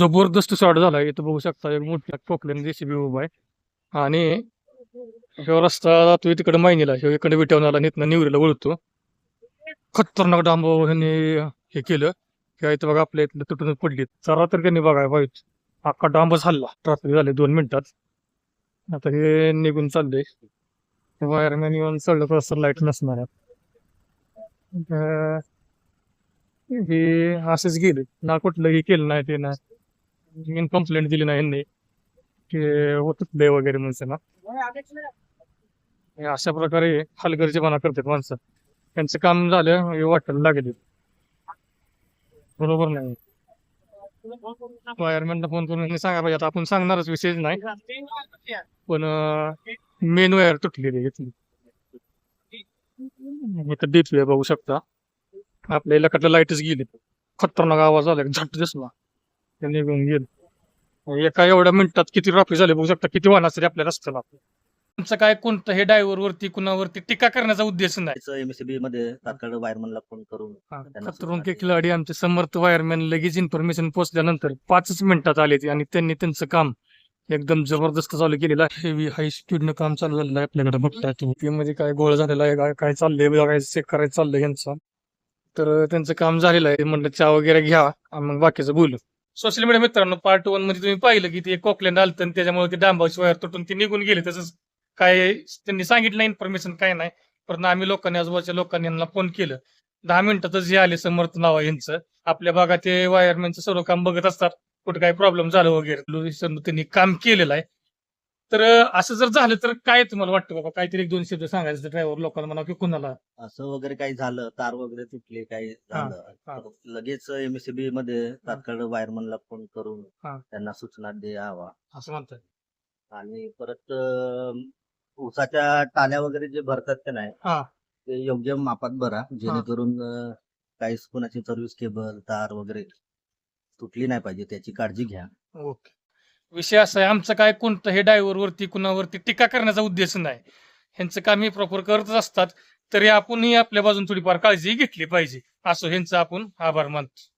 जबरदस्त शॉट झाला. इथं बघू शकता एक मोठा पोकलेन जेसीबी उभा आहे आणि ह्यो रस्ता जातो तिकडे मायनीला, ह्यो इकडे विटवणाला निथनं निवरीला वळतो. खतरनाक डांबव ह्यांनी हे केलं की इथं बघा आपल्या इथलं तुटून पडली. जरा तर त्यांनी बघायला पाहिजे. अख्खा डांबच हल्ला. रात्री झाले 2 मिनिटात. आता हे निघून चाललंय. वायरमॅन येऊन चढलं तर लाईट नसणार आहे. हे असंच गेले ना, कुठलं हे केलं नाही ते ना, मी कंप्लेंट दिली नाही यांनी की होत लय वगैरे म्हणचं ना. हे अशा प्रकारे हलगर्जीपणा करतात माणसं. त्यांचं काम झालं हे वाटायला लागले. बरोबर नाही. वायरमॅनला फोन करून यांनी सांगा पाहिजे. आता आपण सांगणारच, विषय नाही, पण मेन वायर तुटलेली इथली. इथं डीपी बघू शकता. आपल्या इलाक्यातल्या लाईटच गेली. खतरनाक आवाज आला, झट दिसला, ते निघून गेले. एका एवढ्या मिनिटात किती ट्रॅफिक झाले बघू शकता, किती वाहन असते आपल्या रस्त्याला. तुमचं काय कोणतं ड्रायव्हर वरती कुणावरती टीका करण्याचा उद्देश नाही. एमएससीबी मध्ये तात्काळ वायरमनला फोन करून खतरून के खिलाडी आमचे समर्थ वायरमॅन लगेच इन्फॉर्मेशन पोहोचल्यानंतर 5 मिनिटात आले ते आणि त्यांनी त्यांचं काम एकदम जबरदस्त चालू केलेलं आहे. हेवी हाय स्पीडनं काम चालू झालेलं आहे. आपल्याकडे बघताय तुम्ही मध्ये काय गोळ झालेला आहे, काय चाललंय बघायचं, चेक करायचं चाललंय यांचं. तर त्यांचं काम झालेलं आहे. म्हणलं चहा वगैरे घ्या आणि मग बाकीचं बोलू. सोशल मीडिया मित्रांनो, पार्ट 1 मध्ये तुम्ही पाहिलं की ते कोकलँड आलतं आणि त्याच्यामुळे ते डांबाची वायर तुटून ते निघून गेले. तसंच काय त्यांनी सांगितलं इन्फॉर्मेशन काय नाही, पण आम्ही लोकांनी, आजूबाजूच्या लोकांनी यांना फोन केलं. 10 मिनिटातच जे आले समर्थ नाव यांचं. आपल्या भागात ते वायरमॅनचं सर्व काम बघत असतात, कुठे काही प्रॉब्लेम झालं वगैरे त्यांनी काम केलेलं आहे. तर असं जर झालं तर काय तुम्हाला वाटतं बाबा, काहीतरी 1-2 शब्द सांगायचं ड्रायव्हर लोकांना म्हणा की कुणाला असं वगैरे काही झालं, तार वगैरे तुटले, काही झालं, तर लगेच एमएससीबी मध्ये तात्काळ वायरमनला फोन करून त्यांना सूचना द्यावा असं म्हणतात. आणि परत ऊसाच्या टाल्या वगैरे जे भरतात ते नाही, ते योग्य मापात भरा, जेणेकरून काही कोणाची सर्व्हिस केबल, तार वगैरे तुटली नाही पाहिजे, त्याची काळजी घ्या. ओके. विषय असा आहे, आमचं काय कोणतं ड्रायव्हर वरती कुणावरती टीका करण्याचा उद्देश नाही. ह्यांचं काम हे प्रॉपर करतच असतात. तरी आपणही आपल्या बाजून थोडीफार काळजी घेतली पाहिजे, असं ह्यांचं आपण आभार मानतो.